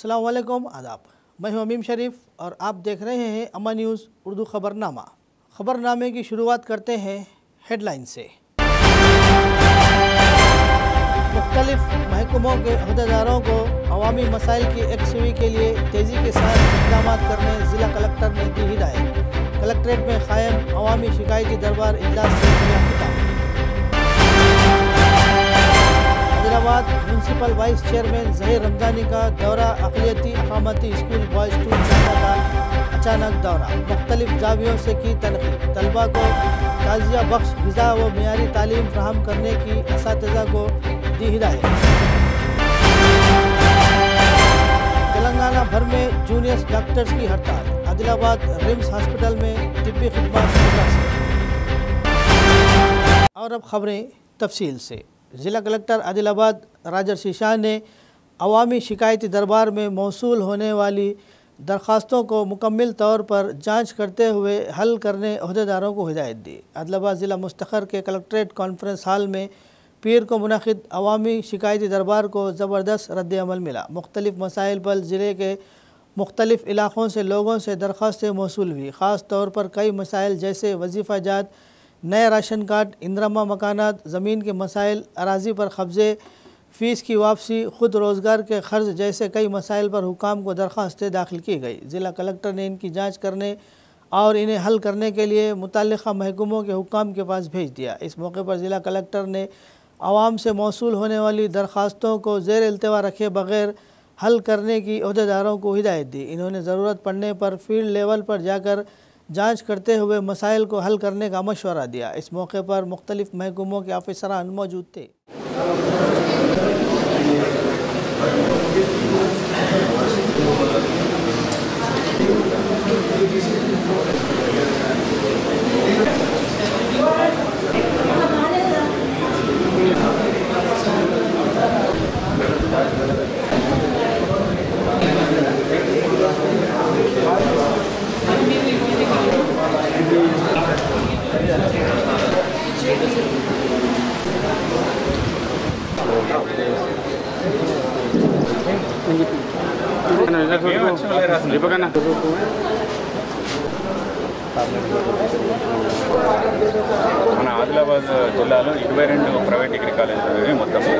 अस्सलाम वालेकुम, आदाब। मैं हूं अमीम शरीफ और आप देख रहे हैं अम्मा न्यूज़ उर्दू ख़बरनामा। ख़बरनामे की शुरुआत करते हैं हेडलाइन से। मुख्तलिफ महकमों के अहदेदारों को अवामी मसाइल की यकसुई के लिए तेज़ी के साथ इक़दाम करने ज़िला कलेक्टर ने दी हिदायत। कलेक्ट्रेट में क़ायम अवामी शिकायती दरबार इजलास से किया खिताब। Hyderabad municipal vice chairman Zaheer Ramzani का दौरा अक़लियती अक़ामती स्कूल बॉयज़ टू चांदा का अचानक दौरा। मुख्तलिफ ज़ावियों से की तनक़ीद। तलबा को ताज़िया बख्श ग़िज़ा व मियारी तालीम फ़राहम करने की असातिज़ा को दी हिदायत। तेलंगाना भर में जूनियर डॉक्टर्स की हड़ताल। आदिलाबाद रिम्स हॉस्पिटल में तिब्बी खिदमत मुतासिर। और अब ख़बरें तफसील से। ज़िला कलेक्टर आदिलाबाद राजर्षि शाह ने अवामी शिकायती दरबार में मौसूल होने वाली दरख्वास्तों को मुकम्मल तौर पर जांच करते हुए हल करने अहदेदारों को हिदायत दी। आदिलाबाद ज़िला मुस्तखर के कलेक्ट्रेट कॉन्फ्रेंस हॉल में पीर को मुनक़िद अवामी शिकायती दरबार को ज़बरदस्त रद्द-ए-अमल मिला। मुख्तलिफ़ मसाइल पर ज़िले के मुख्तलिफ़ इलाक़ों से लोगों से दरख्वास्तें मौसूल हुई। ख़ास तौर पर कई मसाइल जैसे वजीफ़ा जात, नए राशन कार्ड, इंदिरमा मकानात, ज़मीन के मसाइल, अराज़ी पर कब्ज़े, फ़ीस की वापसी, ख़ुद रोज़गार के ख़र्च जैसे कई मसाइल पर हुकाम को दरख्वास्तें दाखिल की गई। ज़िला कलेक्टर ने इनकी जाँच करने और इन्हें हल करने के लिए मुतल्लिक़ा महकमों के हुकाम के पास भेज दिया। इस मौके पर ज़िला कलेक्टर ने आवाम से मौसूल होने वाली दरख्वास्तों को ज़ेर इल्तिवा रखे बग़ैर हल करने की अहदेदारों को हिदायत दी। इन्होंने ज़रूरत पड़ने पर फ़ील्ड लेवल पर जाकर जांच करते हुए मसाइल को हल करने का मशवरा दिया। इस मौके पर मुख्तलिफ़ महकमों के अफ़सरान मौजूद थे। మన ఆదిలాబాద్ జిల్లాలో 22 ప్రైవేట్ డిగ్రీ కాలేజీలు మొత్తము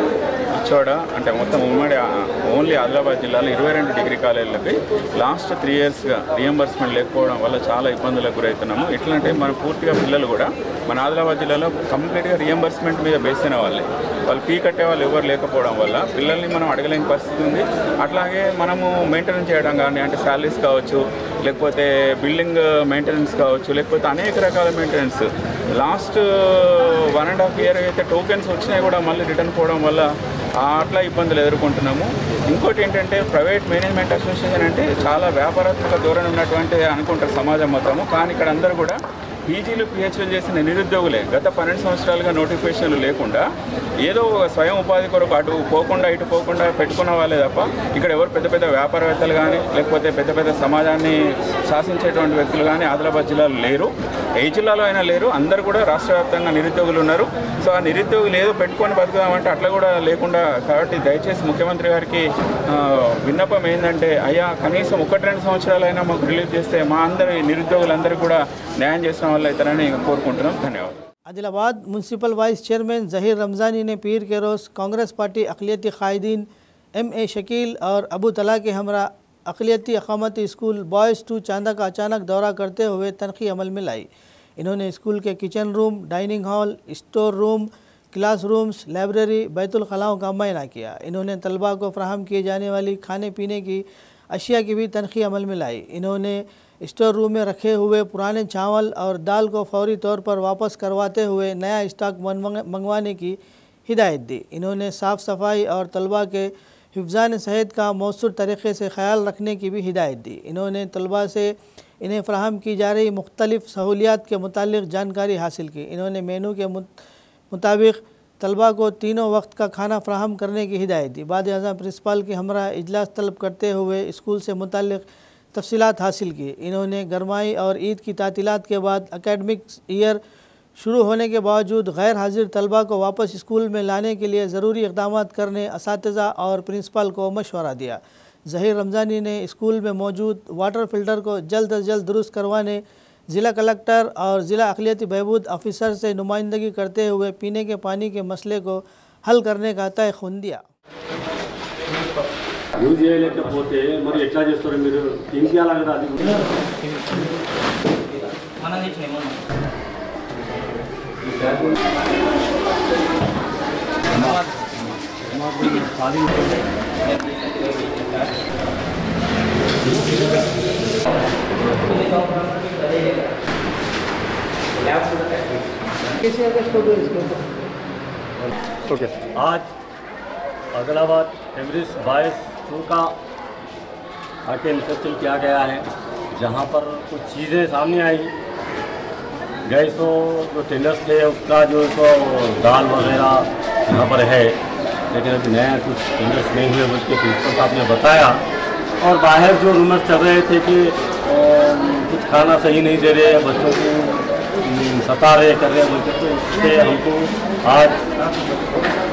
ఇచ్చోడ అంటే మొత్తం ఉమ్మడి ఓన్లీ ఆదిలాబాద్ జిల్లాలో 22 డిగ్రీ కాలేజీలకి లాస్ట్ 3 ఇయర్స్గా రియంబర్స్మెంట్ లేకపోవడం వల్ల చాలా ఇబ్బందులకు గురవుతున్నాము. ఎట్లంటే మన పూర్తిగా పిల్లలు కూడా మన ఆదిలాబాద్ జిల్లాలో కంప్లీట్గా రియంబర్స్మెంట్ మీద బేస్ అయిన వాళ్ళు ఫీ కట్టే వాళ్ళు ఎవరు లేకపోవడం వల్ల పిల్లల్ని మనం అడగలేని పరిస్థితి ఉంది. అట్లాగే మనము మెయింటెనెన్స్ చేయడం కానీ అంటే శాలరీస్ కావచ్చు, లేకపోతే బిల్డింగ్ మెయింటెనెన్స్ కావచ్చు, లేకపోతే అనేక రకాల మెయింటెనెన్స్ లాస్ట్ 1.5 ఇయర్ అయితే టోకెన్స్ వచ్చినాయి కూడా మళ్ళీ రిటర్న్ పోవడం వల్ల అట్లా ఇబ్బందులు ఎదుర్కొంటున్నాము. ఇంకోటి ఏంటంటే ప్రైవేట్ మేనేజ్మెంట్ అసోసియేషన్ అంటే చాలా వ్యాపారాత్మక ధోరణి ఉన్నటువంటి అనుకుంటారు సమాజం మొత్తము. కానీ ఇక్కడ అందరూ కూడా పీజీలు పిహెచ్డీలు చేసిన నిరుద్యోగులే. గత 12 సంవత్సరాలుగా నోటిఫికేషన్లు లేకుండా ఏదో ఒక స్వయం ఉపాధి కొరకు అటు పోకుండా ఇటు పోకుండా పెట్టుకున్న వాళ్ళే తప్ప ఇక్కడ ఎవరు పెద్ద పెద్ద వ్యాపారవేత్తలు కానీ లేకపోతే పెద్ద పెద్ద సమాజాన్ని శాసించేటువంటి వ్యక్తులు కానీ ఆదిలాబాద్ జిల్లాలో లేరు. ఏ జిల్లాలో అయినా లేరు. అందరూ కూడా రాష్ట్ర వ్యాప్తంగా నిరుద్యోగులు ఉన్నారు. సో ఆ నిరుద్యోగులు ఏదో పెట్టుకొని బతుకుదామంటే అట్లా కూడా లేకుండా కాబట్టి దయచేసి ముఖ్యమంత్రి గారికి విన్నపం ఏంటంటే అయ్యా కనీసం 1-2 సంవత్సరాలైనా మాకు రిలీజ్ చేస్తే మా అందరి నిరుద్యోగులందరూ కూడా న్యాయం చేసిన వాళ్ళు అవుతారని కోరుకుంటున్నాం. ధన్యవాదాలు. Adilabad municipal vice chairman Zaheer Ramzani ने पीर के रोज़ कांग्रेस पार्टी अक़लियती क़ायदीन M.A. शकील और अबू तला के हमरा अक़लियती अक़ामती स्कूल बॉयज़ टू चांदा का अचानक दौरा करते हुए तनक़ी अमल में लाई। इन्होंने स्कूल के kitchen room, dining hall, store room, classrooms, library, बैतुल खलाओं का मुआयना किया। इन्होंने तलबा को फ़राहम किए जाने वाली खाने पीने की अशिया की भी तनख़ी अमल में लाई। इन्होंने स्टोर रूम में रखे हुए पुराने चावल और दाल को फौरी तौर पर वापस करवाते हुए नया स्टॉक मंगवाने की हिदायत दी। इन्होंने साफ़ सफाई और तलबा के हिफ्ज़ान सेहत का मौसूर तरीक़े से ख्याल रखने की भी हिदायत दी। इन्होंने तलबा से इन्हें फ़राहम की जा रही मुख्तलिफ़ सहूलियात के मुतालिक जानकारी हासिल की। इन्होंने मेनू के मुताबिक तलबा को तीनों वक्त का खाना फ़राहम करने की हिदायत दी। बाद-ए-आज़म प्रिंसिपल की हमरा इजलास तलब करते हुए स्कूल से मुतालिक तफसीलात हासिल की। इन्होंने गरमाई और ईद की तातीलात के बाद एकेडमिक ईयर शुरू होने के बावजूद गैर हाजिर तलबा को वापस स्कूल में लाने के लिए ज़रूरी इक़दाम करने असातिज़ा और प्रिंसिपल को मशवरा दिया। जहीर रमज़ानी ने स्कूल में मौजूद वाटर फिल्टर को जल्द अज जल्द दुरुस्त करवाने ज़िला कलेक्टर और ज़िला अक़लियती बहबूद ऑफिसर से नुमाइंदगी करते हुए पीने के पानी के मसले को हल करने का तय खून दिया। యూజ్ చేయలేకపోతే మరి ఎట్లా చేస్తారు మీరు? ఏం చేయాలి కదా అది ओके। आज अदलाबाद एवरेज बॉयज़ स्कूल का आके इंस्पेक्शन किया गया है, जहां पर कुछ चीज़ें सामने आई। गए तो जो टेंडर्स थे उसका जो सो दाल वगैरह यहाँ पर है, लेकिन अभी नया कुछ टेंडर्स नहीं हुए बोल के प्रिंसिपल साहब ने बताया। और बाहर जो रूमर्स चल रहे थे कि कुछ खाना सही नहीं दे रहे, बच्चों को सता रहे कर रहे बोलते, तो उससे हमको आज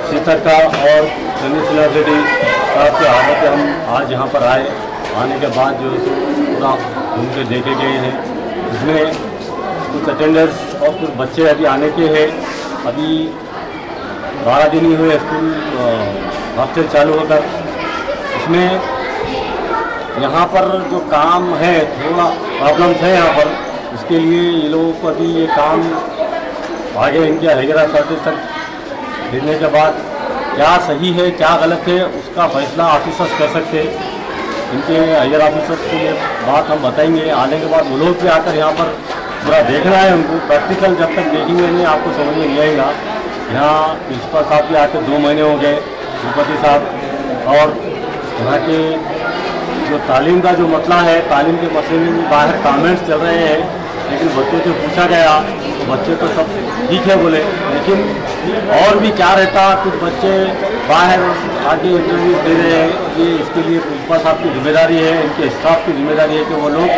सीता का और रेड्डी साहब के हालत पे हम आज यहाँ पर आए। आने के बाद जो पूरा घूम के देखे गए हैं, इसमें कुछ अटेंडर्स और कुछ बच्चे अभी आने के हैं। अभी 12 दिन ही हुए स्कूल हॉस्टल चालू होकर। इसमें यहाँ पर जो काम है थोड़ा प्रॉब्लम्स है यहाँ पर, उसके लिए ये लोगों को अभी ये काम आगे इनके हजरा सर्टिफिकेट देने के बाद क्या सही है क्या गलत है उसका फैसला ऑफिसर्स कर सकते हैं। इनके हायर ऑफिसर्स को ये बात हम बताएंगे। आने के बाद वो लोग भी आकर यहाँ पर पूरा देखना है उनको। प्रैक्टिकल जब तक देखेंगे नहीं आपको समझ में नहीं आएगा। यहाँ प्रिंसिपल साहब भी आके 2 महीने हो गए, भूपति साहब, और यहाँ के जो तालीम का जो मसला है, तालीम के मसले में भी बाहर कमेंट्स चल रहे हैं, लेकिन बच्चों से पूछा गया तो बच्चे तो सब ठीक है बोले, लेकिन और भी क्या रहता, कुछ बच्चे बाहर आगे इंटरव्यू दे रहे हैं। ये इसके लिए प्रिंसिपल साहब की जिम्मेदारी है, इनके स्टाफ की जिम्मेदारी है कि वो लोग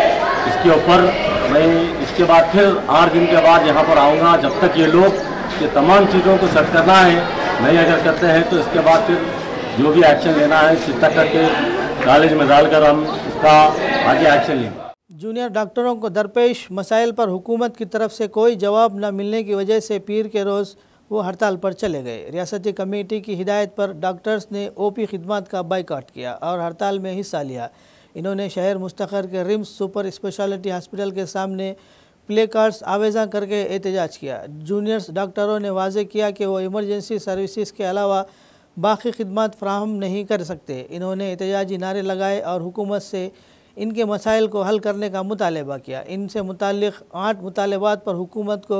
इसके ऊपर, मैं इसके बाद फिर 8 दिन के बाद यहाँ पर आऊँगा। जब तक ये लोग ये तमाम चीज़ों को सेट करना है, नहीं अगर करते हैं तो इसके बाद फिर जो भी एक्शन लेना है सीधा करके कॉलेज में डालकर हम इसका आगे एक्शन लेंगे। जूनियर डॉक्टरों को दरपेश मसाइल पर हुकूमत की तरफ से कोई जवाब न मिलने की वजह से पीर के रोज़ वो हड़ताल पर चले गए। रियासती कमेटी की हिदायत पर डॉक्टर्स ने ओपी खिदमत का बाइकआउट किया और हड़ताल में हिस्सा लिया। इन्होंने शहर मुस्तखर के रिम्स सुपर स्पेशलिटी हॉस्पिटल के सामने प्ले कार्ड्स आवेज़ा करके एहतजाज किया। जूनियर्स डॉक्टरों ने वाज़े किया कि वो इमरजेंसी सर्विसेज के अलावा बाकी खिदमत फ्राहम नहीं कर सकते। इन्होंने एहतजाजी नारे लगाए और हुकूमत से इनके मसाइल को हल करने का मुतालबा किया। इनसे मुताल्लिक़ 8 मुतालबात पर हुकूमत को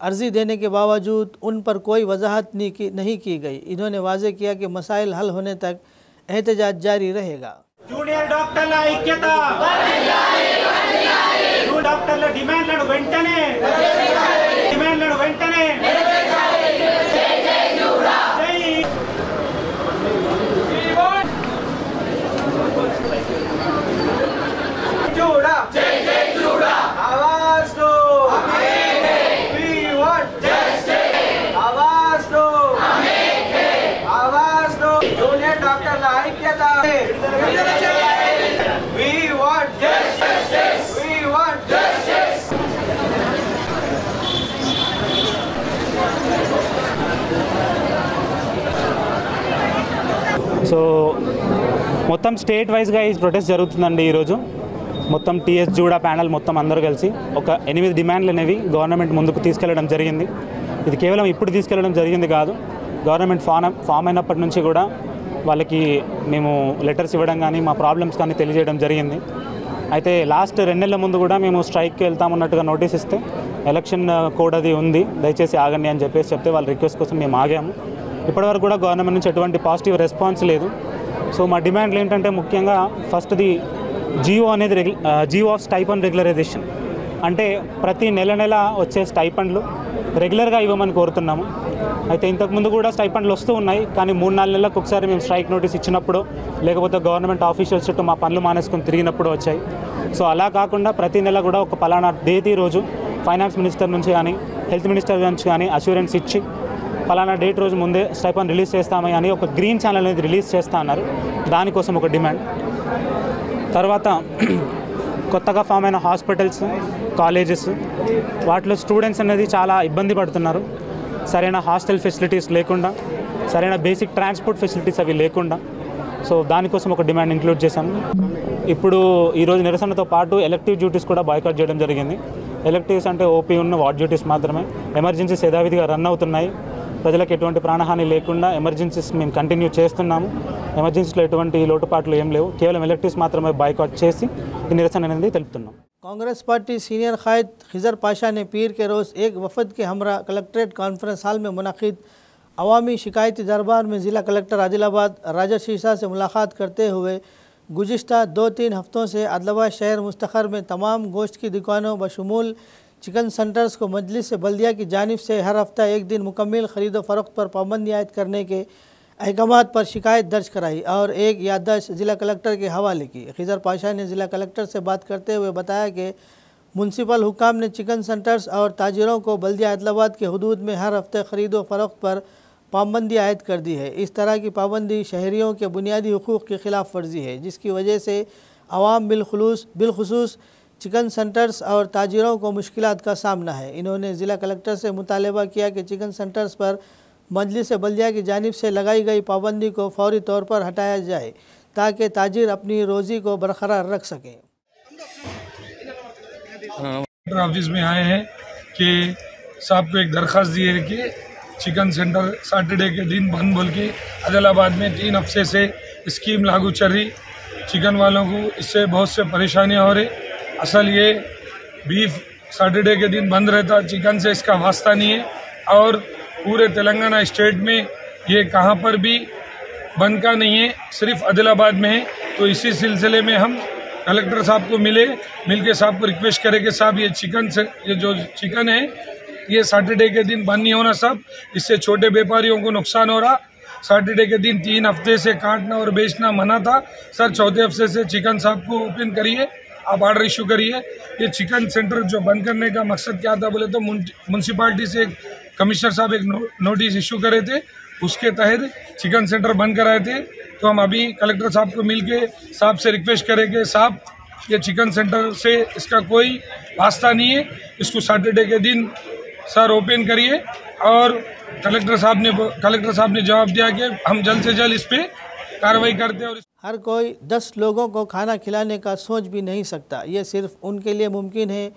अर्ज़ी देने के बावजूद उन पर कोई वजाहत नहीं की गई। इन्होंने वाज़े किया कि मसाइल हल होने तक एहतजाज जारी रहेगा। जूनियर डॉक्टर्ల ఐక్యత, डॉक्टर्ల డిమాండ్లను వెంటనే సో మొత్తం స్టేట్ వైజ్గా ఈ ప్రొటెస్ట్ జరుగుతుందండి. ఈరోజు మొత్తం టీఎస్ జూడా ప్యానల్ మొత్తం అందరూ కలిసి ఒక 8 డిమాండ్లు అనేవి గవర్నమెంట్ ముందుకు తీసుకెళ్లడం జరిగింది. ఇది కేవలం ఇప్పుడు తీసుకెళ్లడం జరిగింది కాదు, గవర్నమెంట్ ఫామ్ అయినప్పటి నుంచి కూడా వాళ్ళకి మేము లెటర్స్ ఇవ్వడం కానీ మా ప్రాబ్లమ్స్ కానీ తెలియజేయడం జరిగింది. అయితే లాస్ట్ 2 నెలల ముందు కూడా మేము స్ట్రైక్కి వెళ్తామన్నట్టుగా నోటీస్ ఇస్తే ఎలక్షన్ కోడ్ అది ఉంది, దయచేసి ఆగండి అని చెప్పేసి చెప్తే వాళ్ళ రిక్వెస్ట్ కోసం మేము ఆగాము. ఇప్పటివరకు కూడా గవర్నమెంట్ నుంచి ఎటువంటి పాజిటివ్ రెస్పాన్స్ లేదు. సో మా డిమాండ్లు ఏంటంటే ముఖ్యంగా ఫస్ట్ది జియో అనేది జియో ఆఫ్ స్టైపండ్ రెగ్యులరైజేషన్, అంటే ప్రతి నెల వచ్చే స్టైపండ్లు రెగ్యులర్గా ఇవ్వమని కోరుతున్నాము. అయితే ఇంతకుముందు కూడా స్టైపండ్లు వస్తూ ఉన్నాయి, కానీ 3-4 నెలలకు ఒకసారి మేము స్ట్రైక్ నోటీస్ ఇచ్చినప్పుడు లేకపోతే గవర్నమెంట్ ఆఫీషియల్స్ చుట్టూ మా పనులు మానేసుకొని తిరిగినప్పుడు వచ్చాయి. సో అలా కాకుండా ప్రతి నెల కూడా ఒక పలానా డేట్ రోజు ఫైనాన్స్ మినిస్టర్ నుంచి కానీ హెల్త్ మినిస్టర్ నుంచి కానీ అష్యూరెన్స్ ఇచ్చి పలానా డేట్ రోజు ముందే స్టైపండ్ రిలీజ్ చేస్తామని అని ఒక గ్రీన్ ఛానల్ అనేది రిలీజ్ చేస్తా అన్నారు. దానికోసం ఒక డిమాండ్. తర్వాత కొత్తగా ఫామ్ అయిన హాస్పిటల్స్, కాలేజెస్, వాటిలో స్టూడెంట్స్ అనేది చాలా ఇబ్బంది పడుతున్నారు. సరైన హాస్టల్ ఫెసిలిటీస్ లేకుండా, సరైన బేసిక్ ట్రాన్స్పోర్ట్ ఫెసిలిటీస్ అవి లేకుండా. సో దానికోసం ఒక డిమాండ్ ఇంక్లూడ్ చేశాము. ఇప్పుడు ఈరోజు నిరసనతో పాటు ఎలక్టివ్ డ్యూటీస్ కూడా బాయ్కాట్ చేయడం జరిగింది. ఎలక్టివ్స్ అంటే ఓపీ ఉన్న వార్డ్ డ్యూటీస్ మాత్రమే. ఎమర్జెన్సీస్ యథావిధిగా రన్ అవుతున్నాయి. ప్రజలకు ఎటువంటి ప్రాణహాని లేకుండా ఎమర్జెన్సీస్ మేము కంటిన్యూ చేస్తున్నాము. ఎమర్జెన్సీలో ఎటువంటి లోటుపాట్లు ఏం లేవు. కేవలం ఎలక్టివ్స్ మాత్రమే బాయ్కాట్ చేసి ఈ నిరసన అనేది తెలుపుతున్నాం. कांग्रेस पार्टी सीनियर कायद खिजर पाशा ने पीर के रोज़ एक वफद के हमरा कलेक्ट्रेट कॉन्फ्रेंस हॉल में मुनक़िद अवामी शिकायती दरबार में ज़िला कलेक्टर आदिलाबाद राजा शीशा से मुलाकात करते हुए गुज़िश्ता 2-3 हफ़्तों से आदिलाबाद शहर मुस्तखर में तमाम गोश्त की दुकानों बशमूल चिकन सेंटर्स को मजलिस से बल्दिया की जानिब से हर हफ्ता एक दिन मुकम्मल ख़रीद व फ़रोख्त पर पाबंदी आयद करने के अहकामात पर शिकायत दर्ज कराई और एक याददाश्त ज़िला कलेक्टर के हवाले की। खिजर पाशा ने ज़िला कलेक्टर से बात करते हुए बताया कि म्यूनसिपल हुकाम ने चिकन सेंटर्स और ताजिरों को बल्दिया आदिलाबाद के हदूद में हर हफ्ते ख़रीद व फ़रोख्त पर पाबंदी आयद कर दी है। इस तरह की पाबंदी शहरियों के बुनियादी हुकूक़ की खिलाफ वर्जी है, जिसकी वजह से आवाम बिलखुसूस चिकन सेंटर्स और ताजिरों को मुश्किलात का सामना है। इन्होंने ज़िला कलेक्टर से मुतालबा किया कि चिकन सेंटर्स पर मजलिस बल्दिया की जानिब से लगाई गई पाबंदी को फौरी तौर पर हटाया जाए ताकि ताजिर अपनी रोज़ी को बरकरार रख सकें। ऑफिस में आए हैं कि साहब को एक दरख्वास्त दी है कि चिकन सेंटर सैटरडे के दिन बंद बोल के आदिलाबाद में 3 हफ्ते से स्कीम लागू चल रही। चिकन वालों को इससे बहुत से परेशानियां हो रही। असल ये बीफ सैटरडे के दिन बंद रहता, चिकन से इसका वास्ता नहीं है और पूरे तेलंगाना स्टेट में ये कहाँ पर भी बंद का नहीं है, सिर्फ आदिलाबाद में है। तो इसी सिलसिले में हम कलेक्टर साहब को मिल के साहब को रिक्वेस्ट करें कि साहब ये जो चिकन है ये सैटरडे के दिन बंद नहीं होना साहब, इससे छोटे व्यापारियों को नुकसान हो रहा। सैटरडे के दिन 3 हफ्ते से काटना और बेचना मना था सर, 4थे हफ्ते से चिकन साहब को ओपन करिए, आप ऑर्डर इशू करिए। ये चिकन सेंटर जो बंद करने का मकसद क्या था बोले तो म्यूनसिपालिटी से कमिश्नर साहब एक नोटिस इशू करे थे, उसके तहत चिकन सेंटर बंद कराए थे। तो हम अभी कलेक्टर साहब को मिलके साहब से रिक्वेस्ट करेंगे साहब ये चिकन सेंटर से इसका कोई वास्ता नहीं है, इसको सैटरडे के दिन सर ओपन करिए। और कलेक्टर साहब ने जवाब दिया कि हम जल्द से जल्द इस पर कार्रवाई करते हैं। और हर कोई 10 लोगों को खाना खिलाने का सोच भी नहीं सकता। ये सिर्फ उनके लिए मुमकिन है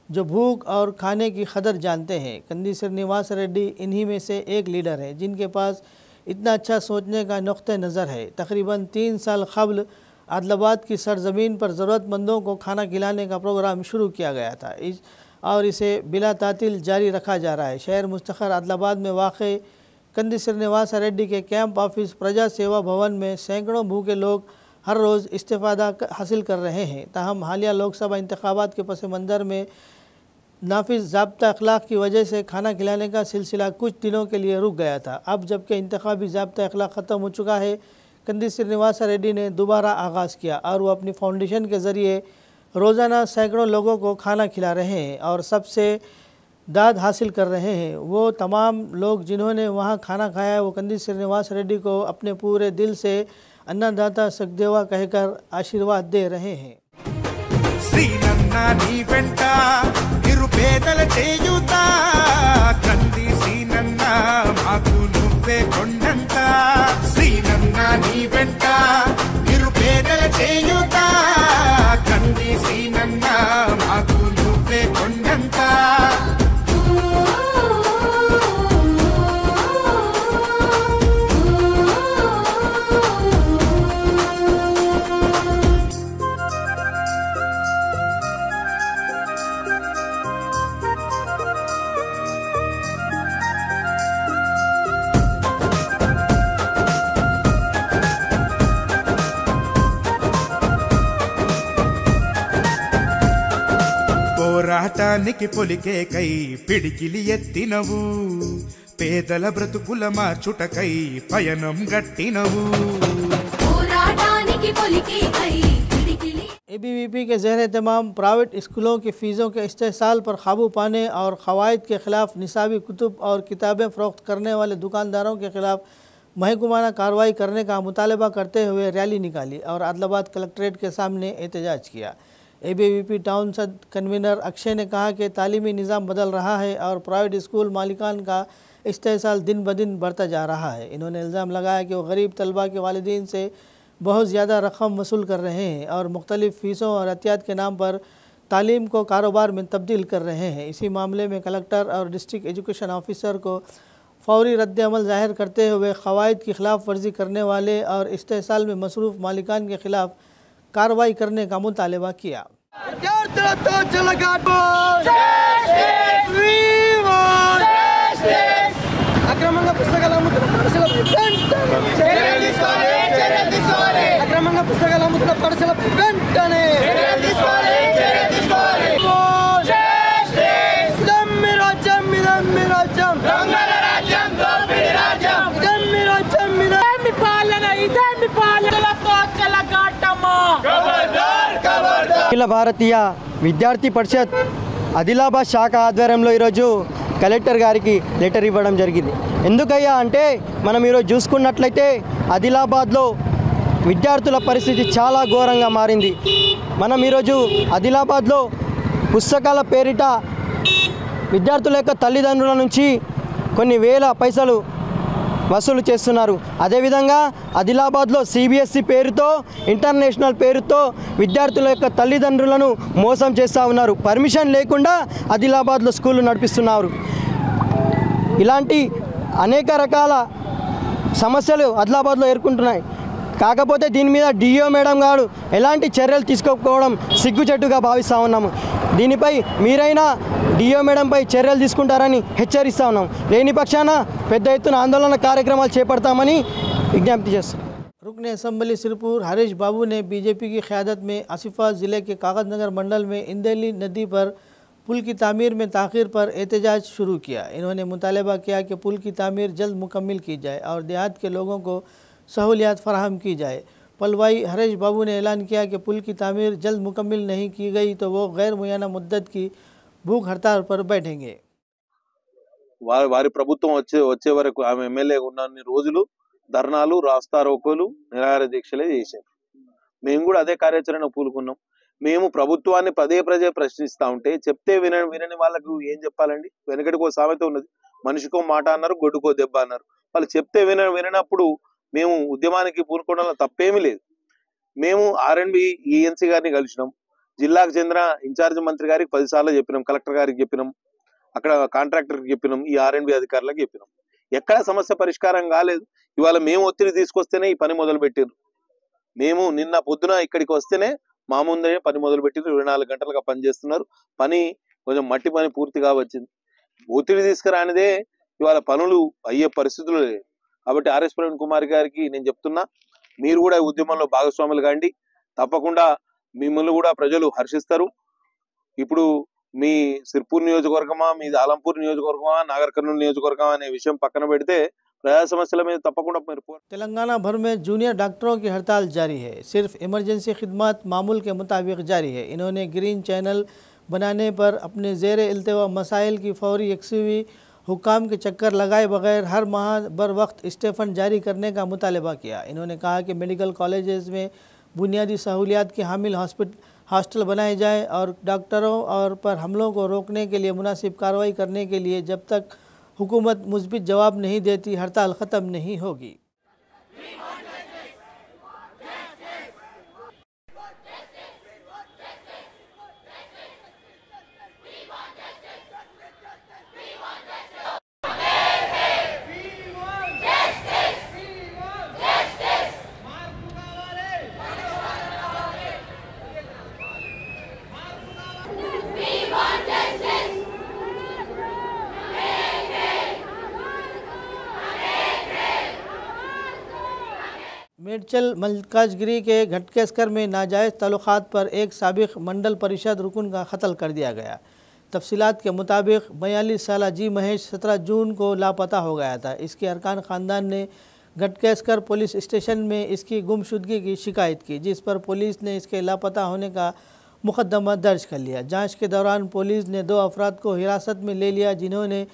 जो भूख और खाने की कदर जानते हैं। कंदी श्रीनिवास रेड्डी इन्हीं में से एक लीडर है जिनके पास इतना अच्छा सोचने का नुक्ते नज़र है। तकरीबन 3 साल क़ब्ल आदिलाबाद की सरजमीन पर ज़रूरतमंदों को खाना खिलाने का प्रोग्राम शुरू किया गया था और इसे बिला तातिल जारी रखा जा रहा है। शहर मुस्तखर आदिलाबाद में वाक़ कंदी श्रीनिवास रेड्डी के कैंप ऑफिस प्रजा सेवा भवन में सैकड़ों भूखे लोग हर रोज़ इस्तेफ़ादा हासिल कर रहे हैं। ताहम हालिया लोकसभा इंतखाबात के पस मंज़र में नाफिज ज़ाब्ता अखलाक की वजह से खाना खिलाने का सिलसिला कुछ दिनों के लिए रुक गया था। अब जबकि इंतखाबी ज़ाब्ता अखलाक ख़त्म हो चुका है, कंदी श्रीनिवास रेड्डी ने दोबारा आगाज़ किया और वो अपनी फाउंडेशन के ज़रिए रोज़ाना सैकड़ों लोगों को खाना खिला रहे हैं और सबसे दाद हासिल कर रहे हैं। वो तमाम लोग जिन्होंने वहाँ खाना खाया वो कंदी श्रीनिवास रेड्डी को अपने पूरे दिल से अन्नदाता सखदेवा कहकर आशीर्वाद दे रहे हैं। శ్రీనన్నా నీ వెంట నిరుపేదల చేయుతా కంది శ్రీనన్నా మాకు నువ్వే కొండంత శ్రీనన్నా నీ వెంట నిరుపేదల చేయుతా కంది శ్రీనన్నా మాకు నువ్వే కొండంత పోరాటానికి పొలికే కై పిడికిలి ఎత్తినవు పేదల బ్రతుకుల మార్చుటకై పయనం గట్టినవు పోరాటానికి పొలికే కై పిడికిలి। ABVP के ज़ेर एहतमाम प्राइवेट स्कूलों की फ़ीसों के इस्तेहसाल पर काबू पाने और क़वाइद के ख़िलाफ़ निसाबी कुतुब और किताबें फ़रोख्त करने वाले दुकानदारों के ख़िलाफ़ महकमाना कार्रवाई करने का मुतालबा करते हुए रैली निकाली और आदिलाबाद कलेक्ट्रेट के सामने एहतजाज किया। ABVP टाउन सद कन्वीनर अक्षय ने कहा कि तालीमी निज़ाम बदल रहा है और प्राइवेट स्कूल मालिकान का इस्तेहसाल दिन ब दिन बढ़ता जा रहा है। इन्होंने इल्ज़ाम लगाया कि वो गरीब तलबा के वालिदीन से बहुत ज़्यादा रकम वसूल कर रहे हैं और मुख्तलिफ़ फ़ीसों और एहतियात के नाम पर तालीम को कारोबार में तब्दील कर रहे हैं। इसी मामले में कलेक्टर और डिस्ट्रिक्ट एजुकेशन ऑफिसर को फौरी रद्द अमल ज़ाहिर करते हुए क़वाइद की खिलाफ वर्जी करने वाले और इस्तेहसाल में मसरूफ़ मालिकान के ख़िलाफ़ कार्रवाई करने का मुतालबा किया। అఖిల భారతీయ విద్యార్థి పరిషత్ ఆదిలాబాద్ శాఖ ఆధ్వర్యంలో ఈరోజు కలెక్టర్ గారికి లెటర్ ఇవ్వడం జరిగింది. ఎందుకయ్యా అంటే మనం ఈరోజు చూసుకున్నట్లయితే ఆదిలాబాద్లో విద్యార్థుల పరిస్థితి చాలా ఘోరంగా మారింది. మనం ఈరోజు ఆదిలాబాద్లో పుస్తకాల పేరిట విద్యార్థుల యొక్క తల్లిదండ్రుల నుంచి కొన్ని వేల పైసలు వసూలు చేస్తున్నారు. అదేవిధంగా ఆదిలాబాద్లో CBSE పేరుతో ఇంటర్నేషనల్ పేరుతో విద్యార్థుల యొక్క తల్లిదండ్రులను మోసం చేస్తూ ఉన్నారు. పర్మిషన్ లేకుండా ఆదిలాబాద్లో స్కూళ్ళు నడిపిస్తున్నారు. ఇలాంటి అనేక రకాల సమస్యలు ఆదిలాబాద్లో ఎదుర్కొంటున్నాయి. కాకపోతే దీని మీద DO మేడం గారు ఎలాంటి చర్యలు తీసుకోకపోవడం సిగ్గుచెట్టుగా భావిస్తూ ఉన్నాము. దీనిపై మీరైనా DO మేడంపై చర్యలు తీసుకుంటారని హెచ్చరిస్తూ ఉన్నాం. లేని పక్షాన పెద్ద ఎత్తున ఆందోళన కార్యక్రమాలు చేపడతామని విజ్ఞప్తి చేస్తున్నాం. रुकन असम्बली सिरपुर हरीश बाबू ने बीजेपी की क़यादत में आसिफा ज़िले के कागज़नगर मंडल में इंदेली नदी पर पुल की तामीर में ताख़ीर पर एहतजाज शुरू किया। इन्होंने मुतालबा किया कि पुल की तामीर जल्द मुकम्मल की जाए और देहात के लोगों को सहूलियात फराहम की जाए। पलवाई हरीश बाबू ने ऐलान किया कि पुल की तामीर जल्द मुकम्मल नहीं की गई तो वो गैर मुय्यना मुद्दत की भूख हड़ताल पर बैठेंगे। వారి ప్రభుత్వం వచ్చే వరకు ఆమె ఎమ్మెల్యే ఉన్నన్ని రోజులు ధర్నాలు, రాస్తారోకోలు, నిరాహార దీక్షలే చేశారు. మేము కూడా అదే కార్యాచరణ పూనుకున్నాం. మేము ప్రభుత్వాన్ని పదే ప్రశ్నిస్తూ ఉంటే చెప్తే వినని వాళ్ళకు ఏం చెప్పాలండి? వెనకటికో సామెత ఉన్నది, మనిషికో మాట అన్నారు, గొడ్డుకో దెబ్బ అన్నారు. వాళ్ళు చెప్తే విననప్పుడు మేము ఉద్యమానికి పూనుకోవడంలో తప్పేమీ లేదు. మేము R&B ENC గారిని కలిసినాం. జిల్లాకు చెందిన ఇన్ఛార్జ్ మంత్రి గారికి 10 సార్లు చెప్పినాం, కలెక్టర్ గారికి చెప్పినాం, అక్కడ కాంట్రాక్టర్కి చెప్పినాం, ఈ R&B అధికారులకు చెప్పినాం. ఎక్కడ సమస్య పరిష్కారం కాలేదు. ఇవాళ మేము ఒత్తిడి తీసుకొస్తేనే ఈ పని మొదలు పెట్టారు. మేము నిన్న పొద్దున ఇక్కడికి వస్తేనే మా ముందే పని మొదలు పెట్టారు. 24 గంటలుగా పని చేస్తున్నారు. పని కొంచెం మట్టి పని పూర్తిగా వచ్చింది. ఒత్తిడి తీసుకురానిదే ఇవాళ పనులు అయ్యే పరిస్థితులు లేదు. కాబట్టి ఆర్ఎస్ ప్రవీణ్ కుమార్ గారికి నేను చెప్తున్నా, మీరు కూడా ఉద్యమంలో భాగస్వాములు కాండి. తప్పకుండా మిమ్మల్ని కూడా ప్రజలు హర్షిస్తారు. ఇప్పుడు మీ సిర్పూర్ నియోజకవర్గమా, మీ ఆలంపూర్ నియోజకవర్గమా, నాగర్ కర్నూలు నియోజకవర్గమా అనే విషయం పక్కన పెడితే ప్రజా సమస్యల మీద తప్పకుండా तेलंगाना भर में जूनियर डॉक्टरों की हड़ताल जारी है। सिर्फ इमरजेंसी खिदमत मामूल के मुताबिक जारी है। इन्होंने ग्रीन चैनल बनाने पर अपने ज़ेर इल्तिवा मसाइल की फौरी यकसुई हुकाम के चक्कर लगाए बगैर हर माह बर वक्त स्टेफन जारी करने का मुतालबा किया। इन्होंने कहा कि मेडिकल कॉलेजेस में बुनियादी सहूलियात के हामिल हॉस्टल बनाए जाए और डॉक्टरों और पर हमलों को रोकने के लिए मुनासिब कार्रवाई करने के लिए जब तक हुकूमत मुस्बित जवाब नहीं देती हड़ताल ख़त्म नहीं होगी। मेडचल मलकाजगिरी के घटकेसर में नाजायज़ ताल्लुकात पर एक साबिक मंडल परिषद रुकन का कत्ल कर दिया गया। तफसीलात के मुताबिक 42 साला जी महेश 17 जून को लापता हो गया था। इसके अरकान ख़ानदान ने घटकेसर पुलिस स्टेशन में इसकी गुमशुदगी की शिकायत की, जिस पर पुलिस ने इसके लापता होने का मुकदमा दर्ज कर लिया। जाँच के दौरान पुलिस ने 2 अफराद को हिरासत में ले लिया, जिन्होंने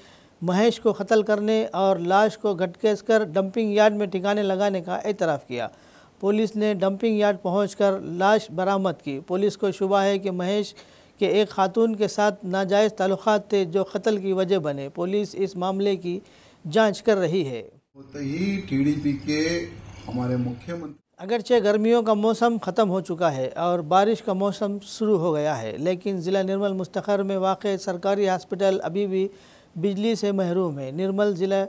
महेश को कत्ल करने और लाश को घटकेस कर डंपिंग यार्ड में ठिकाने लगाने का एतराफ़ किया। पुलिस ने डंपिंग यार्ड पहुंचकर लाश बरामद की। पुलिस को शुबा है कि महेश के एक खातून के साथ नाजायज़ ताल्लुकात थे जो कत्ल की वजह बने। पुलिस इस मामले की जांच कर रही है। टीडीपी के हमारे मुख्यमंत्री अगरचे गर्मियों का मौसम ख़त्म हो चुका है और बारिश का मौसम शुरू हो गया है, लेकिन ज़िला निर्मल मुस्तखर में वाक़ सरकारी हॉस्पिटल अभी भी बिजली से महरूम है। निर्मल ज़िला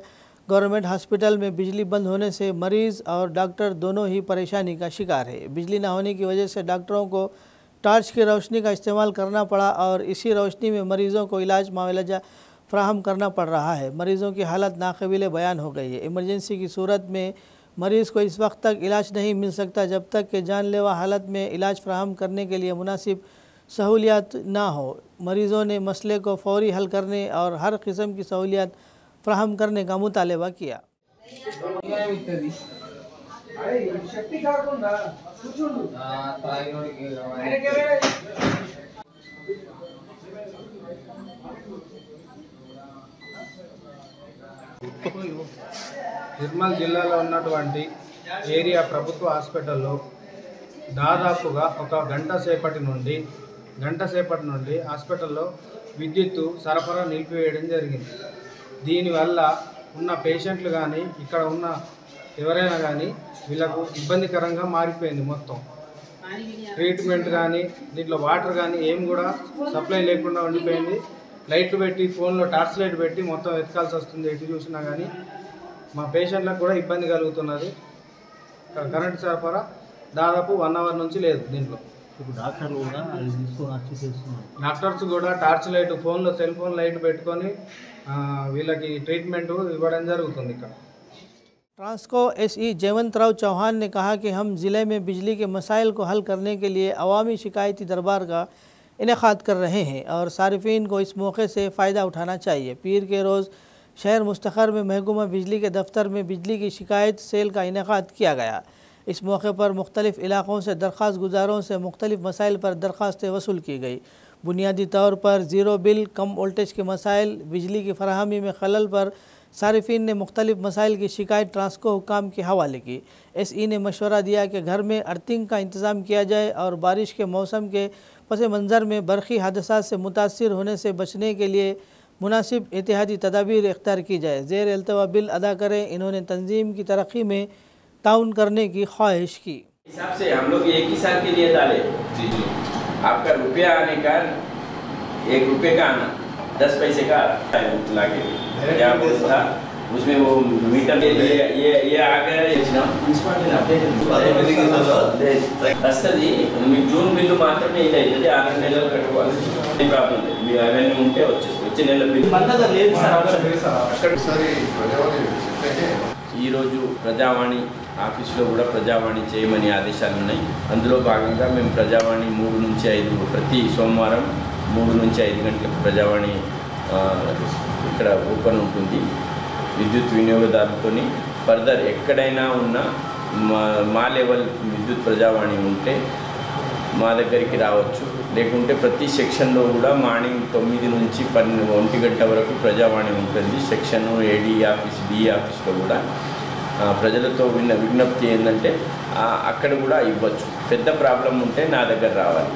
गवर्नमेंट हॉस्पिटल में बिजली बंद होने से मरीज़ और डॉक्टर दोनों ही परेशानी का शिकार है। बिजली न होने की वजह से डॉक्टरों को टार्च की रोशनी का इस्तेमाल करना पड़ा और इसी रोशनी में मरीज़ों को इलाज मुआवजा फ्राहम करना पड़ रहा है। मरीज़ों की हालत नाक़ाबिल बयान हो गई है। इमरजेंसी की सूरत में मरीज़ को इस वक्त तक इलाज नहीं मिल सकता जब तक कि जानलेवा हालत में इलाज फ्राहम करने के लिए मुनासिब सहूलियात ना हो। मरीज़ों ने मसले को फौरी हल करने और हर किस्म की सहूलियात फ्राहम करने का मुतालबा किया। నిర్మల్ జిల్లాలో ఉన్నటువంటి ఏరియా ప్రభుత్వ హాస్పిటల్లో దాదాపుగా ఒక గంట సేపటి నుండి హాస్పిటల్లో విద్యుత్తు సరఫరా నిలిపివేయడం జరిగింది। దీనివల్ల ఉన్న పేషెంట్లు కానీ ఇక్కడ ఉన్న ఎవరైనా కానీ వీళ్ళకు ఇబ్బందికరంగా మారిపోయింది। మొత్తం ట్రీట్మెంట్ కానీ దీంట్లో వాటర్ కానీ ఏం కూడా సప్లై లేకుండా ఉండిపోయింది। లైట్లు పెట్టి ఫోన్లో టార్చ్ లైట్ పెట్టి మొత్తం వెతకాల్సి వస్తుంది। ఎటు చూసినా కానీ మా పేషెంట్లకు కూడా ఇబ్బంది కలుగుతున్నది। కరెంట్ సరఫరా దాదాపు 1 అవర్ నుంచి లేదు దీంట్లో। డాక్టర్స్ కూడా టార్చ్ లైట్ ఫోన్లో సెల్ ఫోన్ లైట్ పెట్టుకొని వీళ్ళకి ట్రీట్మెంట్ ఇవ్వడం జరుగుతుంది ఇక్కడ। ट्रांसको एसई जयवंतराव चौहान ने कहा कि हम ज़िले में बिजली के मसाइल को हल करने के लिए अवामी शिकायती दरबार का इनेकाद कर रहे हैं और सारिफीन को इस मौके से फ़ायदा उठाना चाहिए। पीर के रोज़ शहर मुस्तखर में महकूमा बिजली के दफ्तर में बिजली की शिकायत सेल का इनेकाद किया गया। इस मौके पर मुख्तलिफ़ इलाक़ों से दरख्वास्त गुजारों से मुख्तलिफ़ मसाइल पर दरख्वास्तें वसूल की गई। बुनियादी तौर पर ज़ीरो बिल, कम वोल्टेज के मसाइल, बिजली की फराहमी में खलल पर सारिफीन ने मुख्तलिफ़ मसाइल की शिकायत ट्रांसको हुकाम के हवाले की। एसई ने मशवरा दिया कि घर में अर्थिंग का इंतज़ाम किया जाए और बारिश के मौसम के पस मंज़र में बरक़ी हादसात से मुतासिर होने से बचने के लिए मुनासिब एहतियाती तदाबीर इख्तियार की जाए। ज़ेर अल्तवा बिल अदा करें। इन्होंने तंजीम की तरक्की में ताउन करने की ख्वाहिश की। हिसाब से हम लोग एक ही साल के लिए डाले जी आपका रुपया आने का 1 रुपये का आना 10 पैसे का लागे क्या बोलता उसमें वो मीटर ये आ गया వస్తుంది మీకు జూన్ బిల్లు మాత్రమే ఇది అవుతుంది 6 నెలలు కట్టుకోవాలి ప్రాబ్లం లేదు మీ అవన్నీ ఉంటే వచ్చే నెల బిల్లు ఈరోజు ప్రజావాణి ఆఫీస్లో కూడా ప్రజావాణి చేయమని ఆదేశాలు ఉన్నాయి। అందులో భాగంగా మేము ప్రజావాణి 3 నుంచి 5 ప్రతి సోమవారం 3 నుంచి 5 గంటలకు ప్రజావాణి ఇక్కడ ఓపెన్ ఉంటుంది। విద్యుత్ వినియోగదారులతో ఫర్దర్ ఎక్కడైనా ఉన్న మా లెవెల్ విద్యుత్ ప్రజావాణి ఉంటే మా దగ్గరికి రావచ్చు। లేకుంటే ప్రతి సెక్షన్లో కూడా మార్నింగ్ 9 నుంచి 1 గంట వరకు ప్రజావాణి ఉంటుంది। సెక్షన్ ఏడీ ఆఫీస్ డిఈ ఆఫీస్లో కూడా ప్రజలతో విజ్ఞప్తి ఏంటంటే అక్కడ కూడా ఇవ్వచ్చు। పెద్ద ప్రాబ్లం ఉంటే నా దగ్గర రావాలి,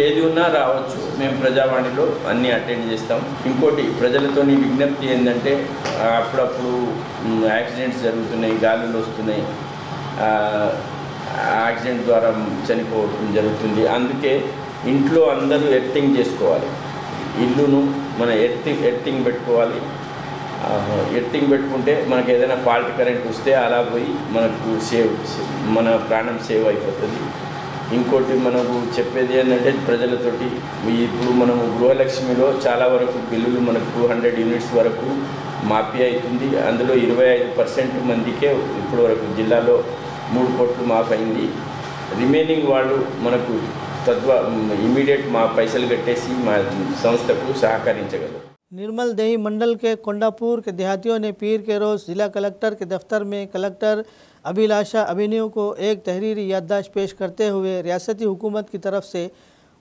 ఏది ఉన్నా రావచ్చు। మేము ప్రజావాణిలో అన్నీ అటెండ్ చేస్తాం। ఇంకోటి ప్రజలతో విజ్ఞప్తి ఏంటంటే అప్పుడప్పుడు యాక్సిడెంట్స్ జరుగుతున్నాయి, గాలులు వస్తున్నాయి, యాక్సిడెంట్ ద్వారా చనిపోవడం జరుగుతుంది। అందుకే ఇంట్లో అందరూ ఎర్తింగ్ చేసుకోవాలి, ఇల్లును మన ఎర్తింగ్ పెట్టుకోవాలి। ఎర్తింగ్ పెట్టుకుంటే మనకు ఏదైనా ఫాల్ట్ కరెంట్ వస్తే అలా పోయి మనకు మన ప్రాణం సేవ్ అయిపోతుంది। ఇంకోటి మనకు చెప్పేది ఏంటంటే ప్రజలతోటి ఇప్పుడు మనము గృహలక్ష్మిలో చాలా వరకు బిల్లులు మనకు 200 యూనిట్స్ వరకు మాఫీ అవుతుంది। అందులో 25% మందికే ఇప్పుడు వరకు జిల్లాలో 3 కోట్లు మాఫీ అయింది। రిమైనింగ్ వాళ్ళు మనకు ఇమీడియట్ మా పైసలు కట్టేసి మా సంస్థకు సహకరించగలరు। निर्मल देही मंडल के कोंडापुर के देहातियों ने पीर के रोज़ ज़िला कलेक्टर के दफ्तर में कलेक्टर अभिलाषा अभिनव को एक तहरीरी याददाश्त पेश करते हुए रियासती हुकूमत की तरफ से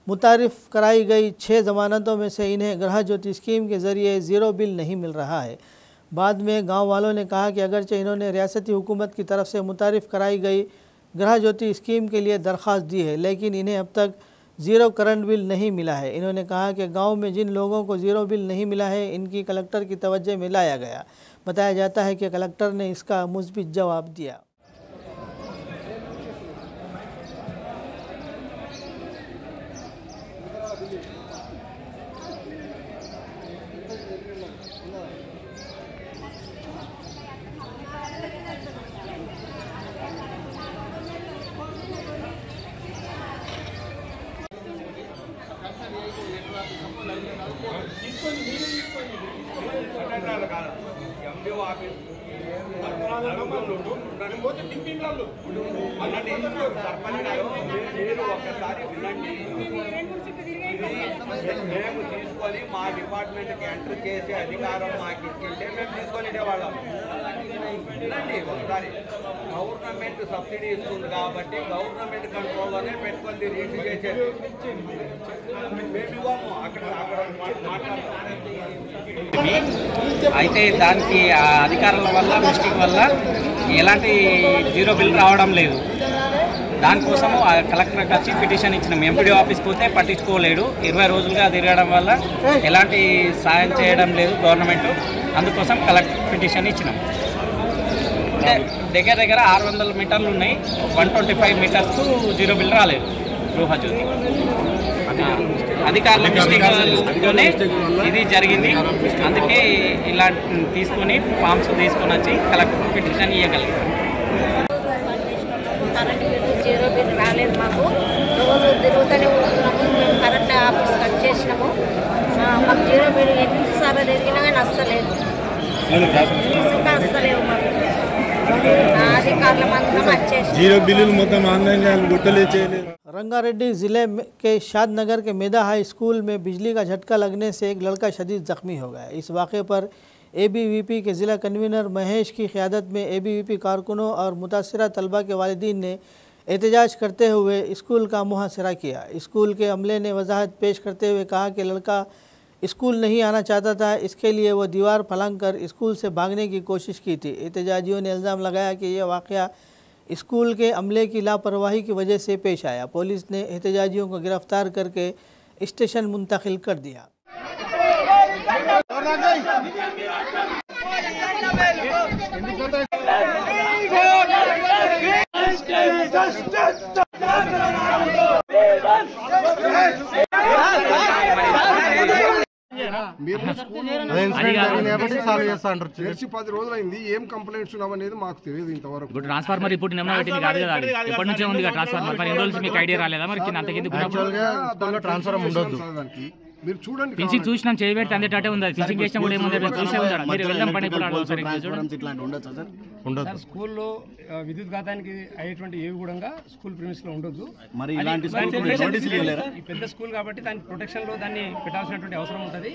मुतारिफ कराई गई 6 ज़मानतों में से इन्हें गृह ज्योति स्कीम के ज़रिए ज़ीरो बिल नहीं मिल रहा है। बाद में गांव वालों ने कहा कि अगरचे इन्होंने रियासती हुकूमत की तरफ से मुतारिफ कराई गई गृह ज्योति स्कीम के लिए दरख्वास्त दी है, लेकिन इन्हें अब तक ज़ीरो करंट बिल नहीं मिला है। इन्होंने कहा कि गांव में जिन लोगों को ज़ीरो बिल नहीं मिला है इनकी कलेक्टर की तवज्जो में लाया गया। बताया जाता है कि कलेक्टर ने इसका मुस्बित जवाब दिया। మేము తీసుకొని మా డిపార్ట్మెంట్కి ఎంటర్ చేసే అధికారం మాకు ఇచ్చింటే మేము తీసుకొని ఇవ్వడం. వినండి ఒకసారి, గవర్నమెంట్ సబ్సిడీ ఇస్తుంది కాబట్టి గవర్నమెంట్ కంట్రోల్లోనే పెట్టుకొని రీచ్ చేసేది. మేము ఇవ్వము, అక్కడ అయితే దానికి అధికారుల వల్ల మిస్టేక్ వల్ల ఎలాంటి జీరో బిల్ రావడం లేదు. దానికోసము కలెక్టర్కి వచ్చి పిటిషన్ ఇచ్చినాం. ఎంపీడీ ఆఫీస్కి పోతే పట్టించుకోలేడు. 20 రోజులుగా తిరగడం వల్ల ఎలాంటి సాయం చేయడం లేదు గవర్నమెంట్. అందుకోసం కలెక్టర్ పిటిషన్ ఇచ్చినాం. అంటే దగ్గర 600 మీటర్లు ఉన్నాయి. 125 మీటర్స్కు జీరో బిల్ రాలేదు గృహజ్యోతి. అధికారుల మిస్టేక్తోనే ఇది జరిగింది. అందుకే ఇలా తీసుకొని ఫామ్స్ తీసుకొని వచ్చి కలెక్టర్ పిటిషన్ ఇవ్వగలిగాం. కరెంట్ బిల్లు జీరో బిల్ రాలేదు మాకు. రోజు తిరుగుతూనే ఉంటున్నాము. మేము కరెంట్ ఆఫీస్ కట్ చేసినాము. మాకు జీరో బిల్ ఎన్నిసార్లు తిరిగినా కానీ వస్తలేదు. ఇంకా వస్తలేవు మాకు. అధికారుల మాత్రం వచ్చేసి జీరో బిల్లులు మొత్తం ఆన్లైన్లో గుట్టలే చేయలేదు. रंगारेड्डी ज़िले के शादनगर के मेधा हाई स्कूल में बिजली का झटका लगने से एक लड़का शदीद ज़ख्मी हो गया। इस वाक़े पर ABVP के ज़िला कन्वीनर महेश की क़यादत में ABVP कारकुनों और मुतासरा तलबा के वालिदीन ने एहतजाज करते हुए स्कूल का मुहासरा किया। स्कूल के अमले ने वजाहत पेश करते हुए कहा कि लड़का स्कूल नहीं आना चाहता था, इसके लिए वो दीवार फलांग कर स्कूल से भागने की कोशिश की थी। एहतजाजियों ने इल्ज़ाम लगाया कि यह वाक़या स्कूल के अमले की लापरवाही की वजह से पेश आया। पुलिस ने एहतजाजियों को गिरफ्तार करके स्टेशन मुंतकिल कर दिया। తెలిసి 10 రోజులైంది. ఏం కంప్లైంట్స్ ఉన్నామనేది మాకు తెలియదు ఇంతవరకు. ఇప్పుడు ట్రాన్స్ఫార్మర్ రిపోర్ట్ నెంబర్ పెట్టింది కాదు కదా, ఎప్పటి నుంచే ఉంది ట్రాన్స్ఫార్మర్. మరి ఎన్ని రోజులు మీకు ఐడియా రాలేదా? మరి కింద అంతకెందుకు ట్రాన్స్ఫార్మర్ ఉండొద్దు. మీరు చూడండి, ఫినిషింగ్ చూసినాం, చేయబెడితే అందేటట్టే ఉంది. ఫినిషింగ్ చేసిన కూడా ఏముంది చూసే ఉంటాడు. మీరు వెళ్ళడం పని ఉండదు. స్కూల్లో విద్యుత్ ఘాతానికి అయ్యేటువంటి ఏవి కూడా స్కూల్ ప్రిమిస్లో ఉండొద్దు. మరి ఇలాంటి ఈ పెద్ద స్కూల్ కాబట్టి దాని ప్రొటెక్షన్లో దాన్ని పెట్టాల్సినటువంటి అవసరం ఉంటుంది.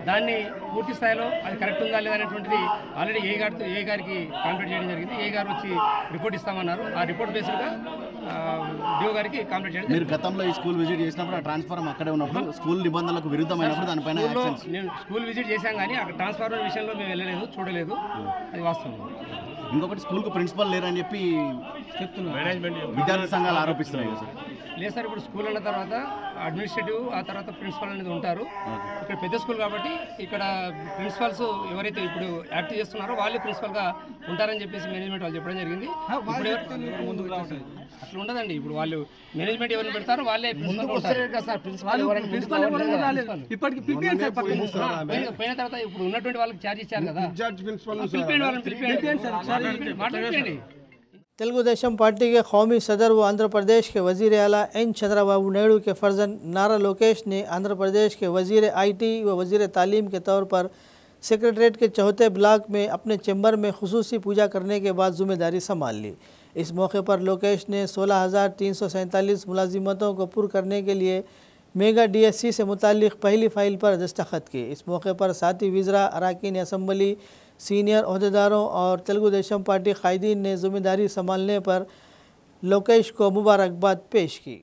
దాన్ని పూర్తి స్థాయిలో అది కరెక్ట్ ఉందా లేదా అనేటువంటిది ఆల్రెడీ ఏ గారికి కాంప్లీట్ చేయడం జరిగింది. ఏ గారు వచ్చి రిపోర్ట్ ఇస్తామన్నారు. ఆ రిపోర్ట్ బేస్డ్గా డిఓ గారికి కాంప్లీట్ చేయడం. మీరు గతంలో ఈ స్కూల్ విజిట్ చేసినప్పుడు ఆ ట్రాన్స్ఫార్మర్ అక్కడే ఉన్నప్పుడు స్కూల్ నిబంధనలకు విరుద్ధమైనప్పుడు దానిపైన నేను స్కూల్ విజిట్ చేశాం కానీ అక్కడ ట్రాన్స్ఫార్మర్ విషయంలో మేము వెళ్ళలేదు, చూడలేదు. అది వాస్తవం. ఇంకొకటి స్కూల్కు ప్రిన్సిపల్ లేరని చెప్పి చెప్తున్నారు విద్యార్థి సంఘాలు ఆరోపిస్తున్నాయి సార్. లేదు సార్, ఇప్పుడు స్కూల్ అన్న తర్వాత అడ్మినిస్ట్రేటివ్, ఆ తర్వాత ప్రిన్సిపల్ అనేది ఉంటారు. ఇక్కడ పెద్ద స్కూల్ కాబట్టి ఇక్కడ ప్రిన్సిపల్స్ ఎవరైతే ఇప్పుడు యాక్ట్ చేస్తున్నారో వాళ్ళే ప్రిన్సిపల్గా ఉంటారని చెప్పేసి మేనేజ్మెంట్ వాళ్ళు చెప్పడం జరిగింది. ఇప్పుడు అట్లా ఉండదండి. ఇప్పుడు వాళ్ళు మేనేజ్మెంట్ ఎవరిని పెడతారో వాళ్ళే పోయిన తర్వాత ఇప్పుడు ఉన్నటువంటి వాళ్ళకి ఛార్జ్ ఇచ్చారు కదా. तेलुगुदेशम पार्टी के कौमी सदर व आंध्र प्रदेश के वज़ीर आला एन चंद्रबाबू नायडू के फर्जंद नारा लोकेश ने आंध्र प्रदेश के वज़ीर IT व वज़ीर तालीम के तौर पर सेक्रेटरीट के चौथे ब्लॉक में अपने चैम्बर में खुसूसी पूजा करने के बाद जिम्मेदारी संभाल ली। इस मौके पर लोकेश ने 16,347 मुलाजिमतों को पुर करने के लिए मेगा DSC से मुतालिक पहली फ़ाइल पर दस्तखत की। इस मौके पर साथी वज़रा, अरकान असम्बली, सीनियर अहदेदारों और तेलुगुदेशम पार्टी कायदीन ने जिम्मेदारी संभालने पर लोकेश को मुबारकबाद पेश की।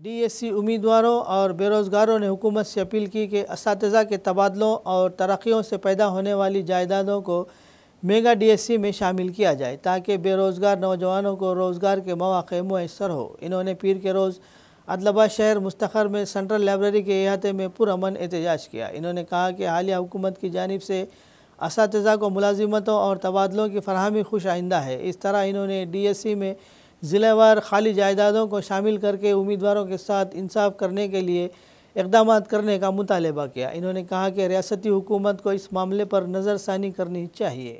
डीएससी उम्मीदवारों और बेरोज़गारों ने हुकूमत से अपील की कि असातिज़ा के तबादलों और तरक्कियों से पैदा होने वाली जायदादों को मेगा डीएससी में शामिल किया जाए ताकि बेरोज़गार नौजवानों को रोज़गार के मौक़े मुयस्सर हो। इन्होंने पीर के रोज़ आदिलाबाद शहर मुस्तखर में सेंट्रल लाइब्रेरी के अहाते में पुरअमन एहतजाज किया। इन्होंने कहा कि हालिया हुकूमत की जानिब से असातिज़ा को मुलाजिमतों और तबादलों की फरहमी खुश आइंदा है। इस तरह इन्होंने डीएससी में ज़िलेवार खाली जायदादों को शामिल करके उम्मीदवारों के साथ इंसाफ करने के लिए इक़दाम करने का मुतालबा किया। इन्होंने कहा कि रियासती हुकूमत को इस मामले पर नज़रसानी करनी चाहिए।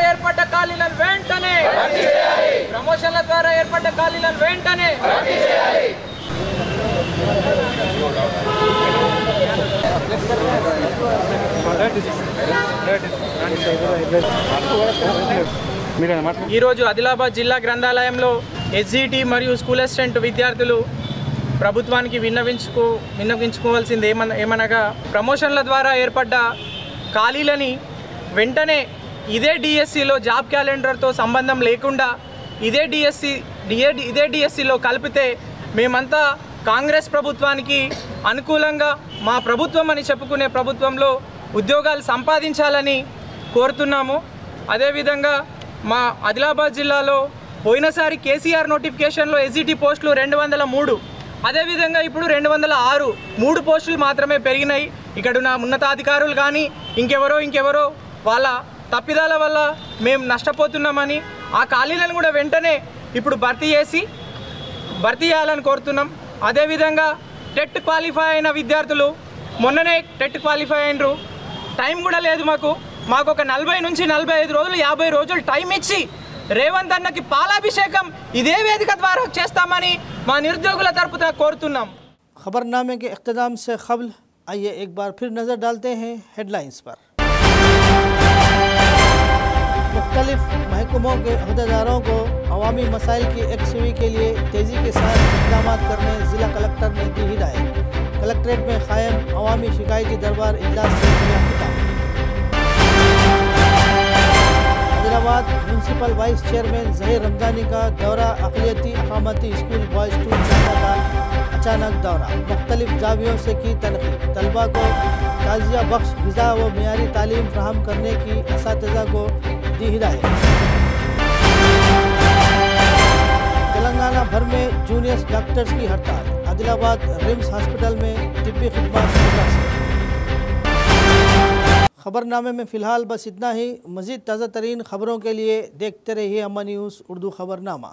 ఏర్పడ్డ ఖాళీలను వెంటనే ప్రమోషన్ల ద్వారా ఏర్పడ్డ ఖాళీలను వెంటనే ఈరోజు ఆదిలాబాద్ జిల్లా గ్రంథాలయంలో ఎస్జిటి మరియు స్కూల్ అసిస్టెంట్ విద్యార్థులు ప్రభుత్వానికి విన్నవించుకోవాల్సింది ఏమనగా ప్రమోషన్ల ద్వారా ఏర్పడ్డ ఖాళీలని వెంటనే ఇదే డిఎస్సిలో జాబ్ క్యాలెండర్తో సంబంధం లేకుండా ఇదే డిఎస్సిలో కలిపితే మేమంతా కాంగ్రెస్ ప్రభుత్వానికి అనుకూలంగా మా ప్రభుత్వం అని చెప్పుకునే ప్రభుత్వంలో ఉద్యోగాలు సంపాదించాలని కోరుతున్నాము। అదేవిధంగా మా ఆదిలాబాద్ జిల్లాలో పోయినసారి కేసీఆర్ నోటిఫికేషన్లో ఎస్జిటి పోస్టులు 203, అదేవిధంగా ఇప్పుడు 206 3 పోస్టులు మాత్రమే పెరిగినాయి। ఇక్కడున్న ఉన్నతాధికారులు కానీ ఇంకెవరో వాళ్ళ తప్పిదాల వల్ల మేము నష్టపోతున్నామని ఆ ఖాళీలను కూడా వెంటనే ఇప్పుడు భర్తీ చేయాలని కోరుతున్నాం। అదేవిధంగా టెట్ క్వాలిఫై అయిన విద్యార్థులు మొన్ననే టెట్ క్వాలిఫై అయినరు, టైం కూడా లేదు మాకు ఒక 40 నుంచి 45 రోజులు 50 రోజులు టైం ఇచ్చి రేవంత్ అన్నకి పాలాభిషేకం ఇదే వేదిక ద్వారా చేస్తామని మా నిరుద్యోగుల తరపున కోరుతున్నాం। खबरनामे के इख्तिताम से क़ब्ल आइए एक बार फिर नज़र डालते हैं हेडलाइंस पर। मुख्तलिफ महकमों के अहदेदारों को अवामी मसाइल की यकसुई के लिए तेज़ी के साथ इक़दाम करने ज़िला कलेक्टर ने दी हिदायत। कलेक्ट्रेट में क़ायम अवामी शिकायती दरबार इजलास से किया खिताब। Adilabad municipal vice chairman Zaheer Ramzani का दौरा अक़लियती अक़ामती स्कूल बॉयज़ 2 चांदा का अचानक दौरा। मुख्तलिफ जावियों से की तनक़ीद। तलबा को ताज़िया बख्श ग़िज़ा व मियारी तालीम फ़राहम करने की असातिज़ा को दी हिदायत। तेलंगाना भर में जूनियर डॉक्टर्स की हड़ताल। आदिलाबाद रिम्स हॉस्पिटल में तिब्बी खिदमत मुतासिर। खबरनामे में फ़िलहाल बस इतना ही। मज़ीद ताज़ा तरीन ख़बरों के लिए देखते रहिए अम्मा न्यूज़ उर्दू खबरनामा।